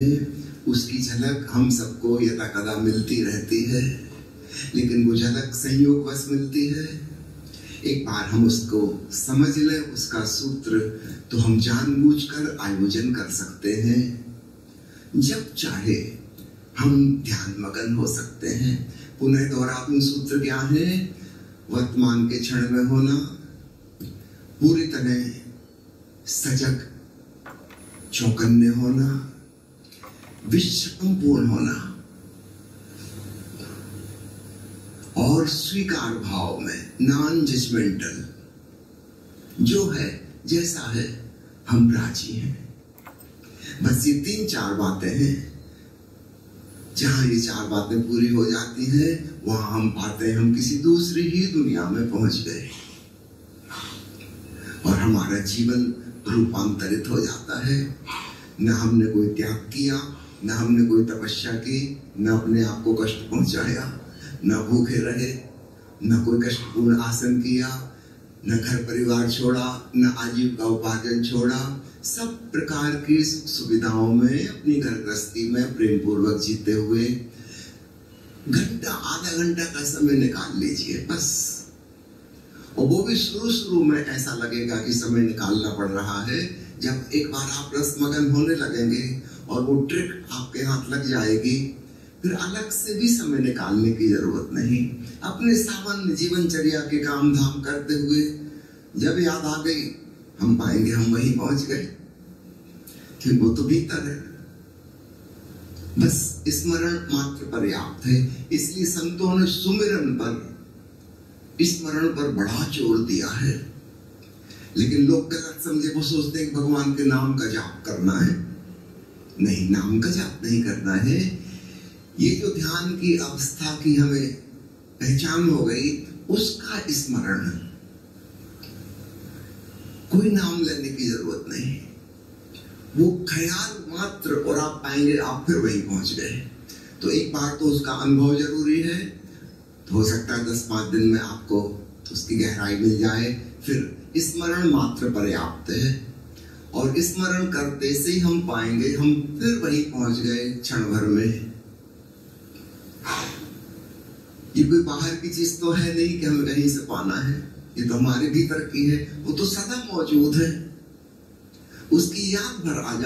उसकी झलक हम सबको यदा कदा मिलती रहती है, लेकिन वो झलक संयोगवश मिलती है। एक बार हम उसको समझ लें, उसका सूत्र, तो हम जानबूझकर आयोजन कर सकते हैं। जब चाहे हम ध्यान मगन हो सकते हैं। पुनः दोहराऊं, सूत्र क्या है? वर्तमान के क्षण में होना, पूरी तरह सजग चौकन्ने होना, विश्वपूर्ण होना और स्वीकार भाव में, नॉन जजमेंटल, जो है जैसा है हम राजी हैं। बस ये 3-4 बातें हैं। जहां ये 4 बातें पूरी हो जाती हैं, वहां हम पाते हैं हम किसी दूसरी ही दुनिया में पहुंच गए और हमारा जीवन रूपांतरित हो जाता है। न हमने कोई त्याग किया, न हमने कोई तपस्या की, न अपने आप को कष्ट पहुंचाया, न भूखे रहे, न कोई कष्टपूर्ण आसन किया, न घर परिवार छोड़ा, न आजीविका उपार्जन छोड़ा। सब प्रकार की सुविधाओं में अपनी घर गृहस्थी में प्रेम पूर्वक जीते हुए घंटा आधा घंटा का समय निकाल लीजिए बस। और वो भी शुरू में ऐसा लगेगा कि समय निकालना पड़ रहा है। जब एक बार आप रसमगन होने लगेंगे और वो ट्रिक आपके हाथ लग जाएगी, फिर अलग से भी समय निकालने की जरूरत नहीं। अपने सामान्य जीवनचर्या के काम धाम करते हुए जब याद आ गई, हम पाएंगे हम वहीं पहुंच गए, क्योंकि वो तो भीतर है। बस स्मरण मात्र पर्याप्त है। इसलिए संतों ने सुमिरन पर, स्मरण पर बड़ा जोर दिया है। लेकिन लोग गलत समझे, वो सोचते हैं कि भगवान के नाम का जाप करना है। नहीं, नाम का जाप नहीं करना है। ये जो ध्यान की अवस्था की हमें पहचान हो गई, उसका स्मरण है। कोई नाम लेने की जरूरत नहीं, वो ख्याल मात्र, और आप पाएंगे आप फिर वहीं पहुंच गए। तो एक बार तो उसका अनुभव जरूरी है। तो हो सकता है 10-5 दिन में आपको उसकी गहराई मिल जाए। फिर स्मरण मात्र पर्याप्त है, और स्मरण करते से ही हम पाएंगे हम फिर वहीं पहुंच गए क्षण भर में। ये कोई बाहर की चीज तो है नहीं कि हमें कहीं से पाना है। ये तो हमारे भीतर की है, वो तो सदा मौजूद है। उसकी याद भर आ